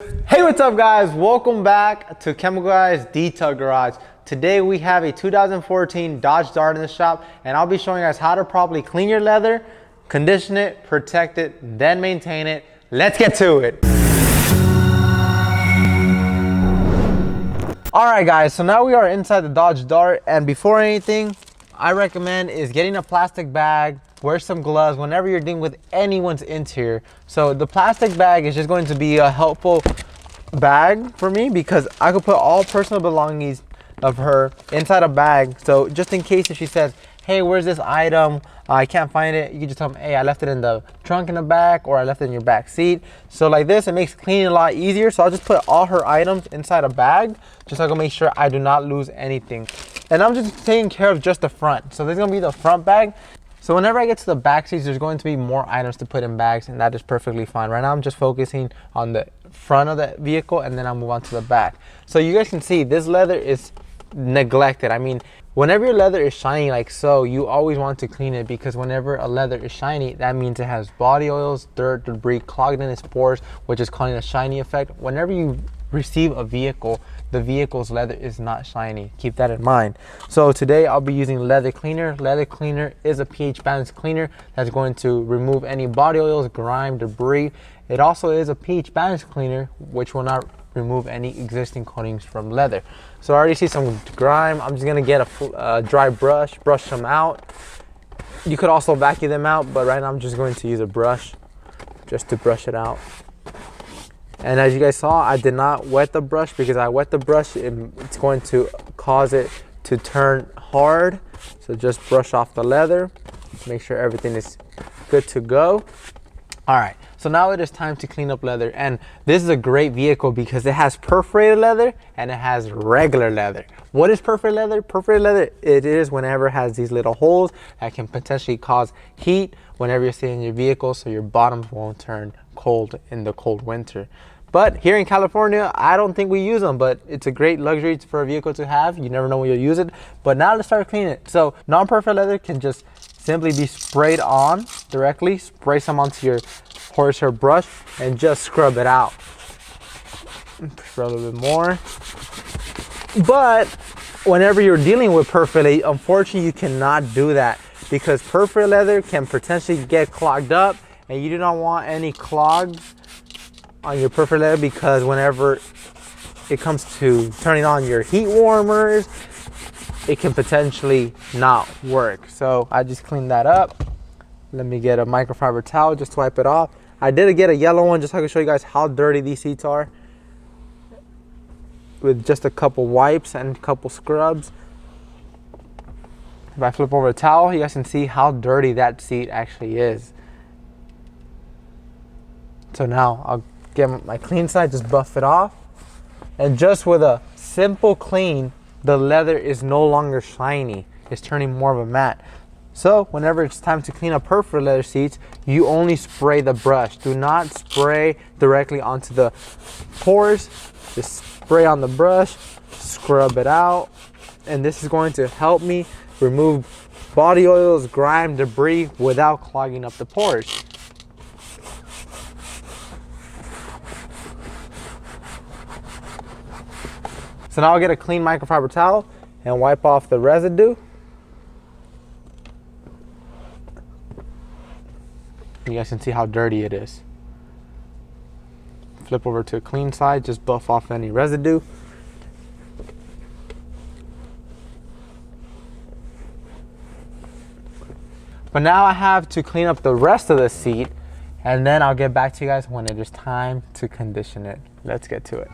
Hey, what's up guys? Welcome back to Chemical Guys Detail Garage. Today we have a 2014 Dodge Dart in the shop, and I'll be showing you guys how to properly clean your leather, condition it, protect it, then maintain it. Let's get to it. Alright guys, so now we are inside the Dodge Dart, and before anything, I recommend is getting a plastic bag. Wear some gloves whenever you're dealing with anyone's interior. So the plastic bag is just going to be a helpful bag for me because I could put all personal belongings of her inside a bag. So just in case if she says, hey, where's this item? I can't find it. You can just tell them, hey, I left it in the trunk in the back, or I left it in your back seat. So like this, it makes cleaning a lot easier. So I'll just put all her items inside a bag just so I can make sure I do not lose anything. And I'm just taking care of just the front. So there's gonna be the front bag. So whenever I get to the back seats, there's going to be more items to put in bags, and that is perfectly fine. Right now, I'm just focusing on the front of the vehicle, and then I'll move on to the back. So you guys can see this leather is neglected. I mean, whenever your leather is shiny like so, you always want to clean it, because whenever a leather is shiny, that means it has body oils, dirt, debris clogged in its pores, which is causing a shiny effect. Whenever you receive a vehicle, the vehicle's leather is not shiny. Keep that in mind. So today I'll be using leather cleaner. Leather cleaner is a pH balanced cleaner that's going to remove any body oils, grime, debris. It also is a pH balanced cleaner which will not remove any existing coatings from leather. So I already see some grime. I'm just gonna get a dry brush them out. You could also vacuum them out, but right now I'm just going to use a brush just to brush it out. And as you guys saw, I did not wet the brush, because I wet the brush, it's going to cause it to turn hard. So just brush off the leather, make sure everything is good to go. All right, so now it is time to clean up leather. And this is a great vehicle because it has perforated leather and it has regular leather. What is perforated leather? Perforated leather, it is whenever it has these little holes that can potentially cause heat whenever you're sitting in your vehicle, so your bottoms won't turn cold in the cold winter. But here in California, I don't think we use them, but it's a great luxury for a vehicle to have. You never know when you'll use it. But now let's start cleaning it. So non-perforated leather can just simply be sprayed on directly. Spray some onto your horsehair brush and just scrub it out. Scrub a little bit more. But whenever you're dealing with perforated, unfortunately, you cannot do that, because perforated leather can potentially get clogged up, and you do not want any clogs on your perforated leather, because whenever it comes to turning on your heat warmers, it can potentially not work. So I just cleaned that up. Let me get a microfiber towel just to wipe it off. I did get a yellow one just so I can show you guys how dirty these seats are, with just a couple wipes and a couple scrubs. If I flip over a towel, you guys can see how dirty that seat actually is. So now I'll get my clean side, just buff it off. And just with a simple clean, the leather is no longer shiny. It's turning more of a matte. So whenever it's time to clean up perforated leather seats, you only spray the brush. Do not spray directly onto the pores. Just spray on the brush, scrub it out. And this is going to help me remove body oils, grime, debris without clogging up the pores. So now I'll get a clean microfiber towel and wipe off the residue. You guys can see how dirty it is. Flip over to a clean side, just buff off any residue. But now I have to clean up the rest of the seat, and then I'll get back to you guys when it is time to condition it. Let's get to it.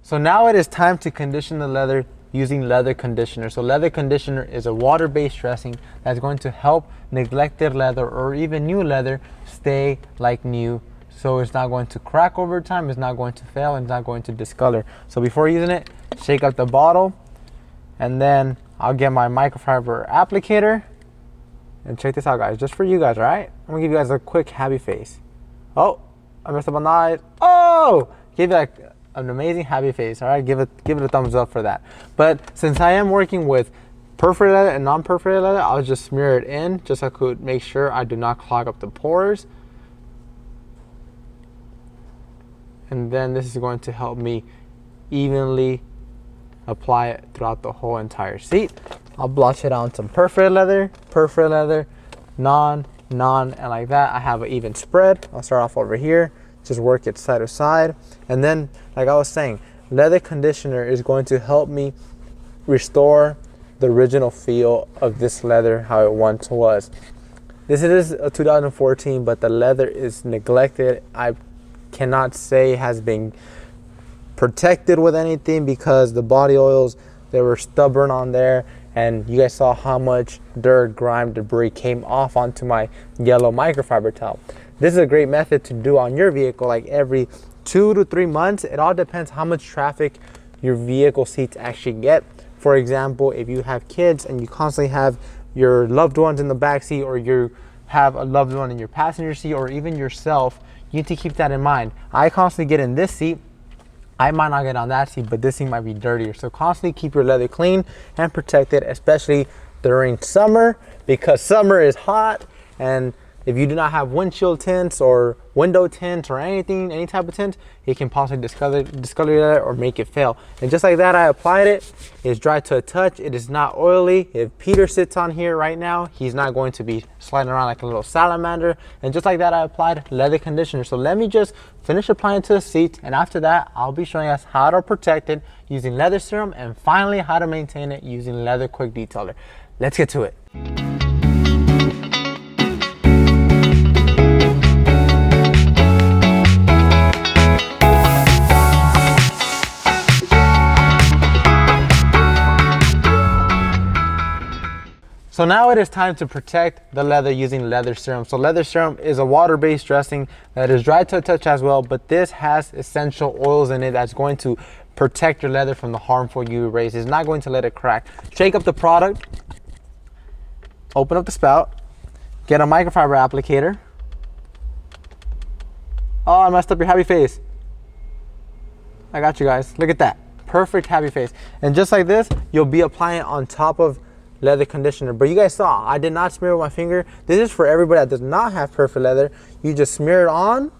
So now it is time to condition the leather using leather conditioner. So leather conditioner is a water-based dressing that's going to help neglected leather or even new leather stay like new. So it's not going to crack over time, it's not going to fail, and it's not going to discolor. So before using it, shake up the bottle, and then I'll get my microfiber applicator And check this out, guys, just for you guys, all right? I'm gonna give you guys a quick happy face. Oh, I messed up on the eyes. Oh, give you like an amazing happy face, all right? Give it a thumbs up for that. But since I am working with perforated leather and non-perforated leather, I'll just smear it in just so I could make sure I do not clog up the pores. And then this is going to help me evenly apply it throughout the whole entire seat. I'll blotch it on some perforated leather, non, and like that. I have an even spread. I'll start off over here, just work it side to side. And then, like I was saying, leather conditioner is going to help me restore the original feel of this leather, how it once was. This is a 2014, but the leather is neglected. I cannot say it has been protected with anything because the body oils, they were stubborn on there, and you guys saw how much dirt, grime, debris came off onto my yellow microfiber towel. This is a great method to do on your vehicle, like every 2 to 3 months. It all depends how much traffic your vehicle seats actually get. For example, if you have kids and you constantly have your loved ones in the back seat, or you have a loved one in your passenger seat, or even yourself, you need to keep that in mind. I constantly get in this seat. I might not get on that seat, but this seat might be dirtier. So constantly keep your leather clean and protected, especially during summer, because summer is hot. And if you do not have windshield tints or window tints or anything, any type of tint, it can possibly discolor that or make it fail. And just like that, I applied it. It's dry to a touch. It is not oily. If Peter sits on here right now, he's not going to be sliding around like a little salamander. And just like that, I applied leather conditioner. So let me just finish applying to the seat. And after that, I'll be showing us how to protect it using Leather Serum, and finally how to maintain it using Leather Quick Detailer. Let's get to it. So now it is time to protect the leather using Leather Serum. So Leather Serum is a water-based dressing that is dry to a touch as well, but this has essential oils in it that's going to protect your leather from the harmful UV rays. It's not going to let it crack. Shake up the product, open up the spout, get a microfiber applicator. Oh, I messed up your happy face. I got you guys, look at that. Perfect happy face. And just like this, you'll be applying it on top of leather conditioner. But you guys saw, I did not smear with my finger. This is for everybody that does not have perfect leather. You just smear it on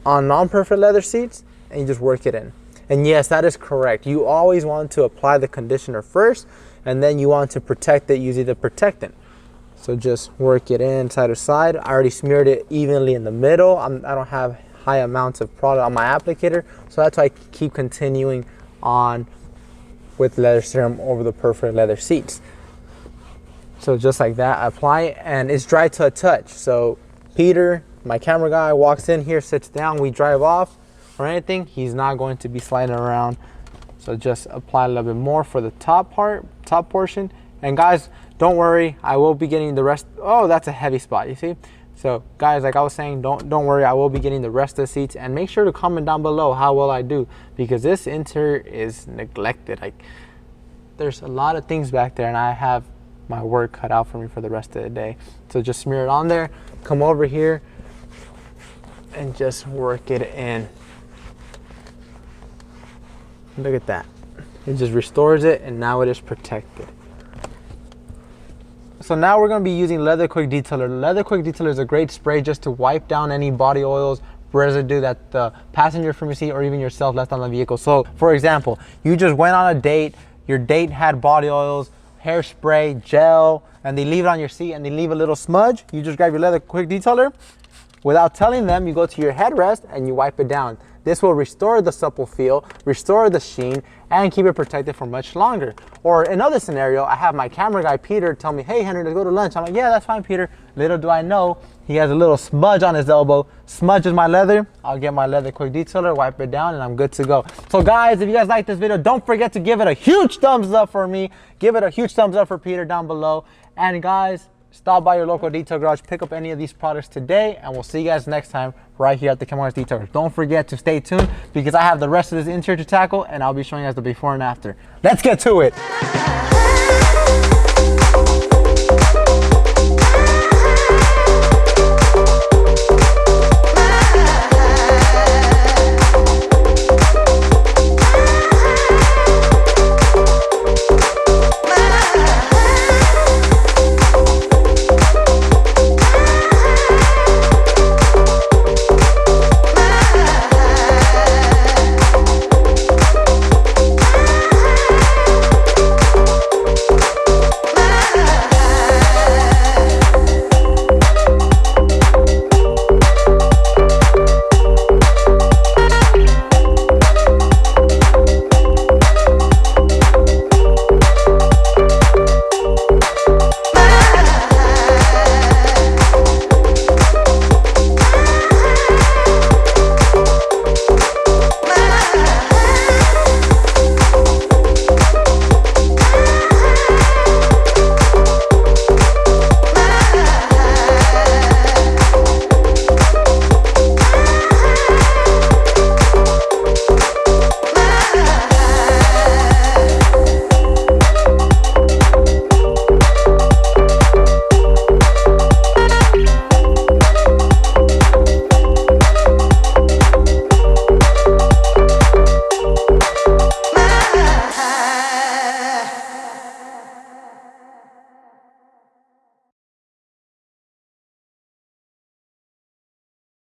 non-perfect leather seats, and you just work it in. And yes, that is correct. You always want to apply the conditioner first, and then you want to protect it using the protectant. So just work it in side to side. I already smeared it evenly in the middle. I don't have high amounts of product on my applicator, so that's why I keep continuing on with Leather Serum over the perforated leather seats. So just like that, I apply it, and it's dry to a touch. So Peter, my camera guy, walks in here, sits down, we drive off or anything, he's not going to be sliding around. So just apply a little bit more for the top portion. And guys, don't worry, I will be getting the rest. Oh, that's a heavy spot, you see? So guys, like I was saying, don't worry, I will be getting the rest of the seats. And make sure to comment down below how well I do, because this interior is neglected. Like, there's a lot of things back there, and I have my work cut out for me for the rest of the day. So just smear it on there, come over here, and just work it in. Look at that. It just restores it, and now it is protected. So now we're going to be using Leather Quick Detailer. Leather Quick Detailer is a great spray just to wipe down any body oils, residue that the passenger from your seat or even yourself left on the vehicle. So for example, you just went on a date, your date had body oils, hairspray, gel, and they leave it on your seat and they leave a little smudge. You just grab your Leather Quick Detailer. Without telling them, you go to your headrest and you wipe it down. This will restore the supple feel, restore the sheen, and keep it protected for much longer. Or another scenario, I have my camera guy, Peter, tell me, hey Henry, let's go to lunch. I'm like, yeah, that's fine, Peter. Little do I know, he has a little smudge on his elbow, smudges my leather. I'll get my Leather Quick Detailer, wipe it down, and I'm good to go. So guys, if you guys like this video, don't forget to give it a huge thumbs up for me. Give it a huge thumbs up for Peter down below. And guys, stop by your local detail garage, pick up any of these products today, and we'll see you guys next time right here at the Chemical Detail Garage. Don't forget to stay tuned, because I have the rest of this interior to tackle, and I'll be showing you guys the before and after. Let's get to it.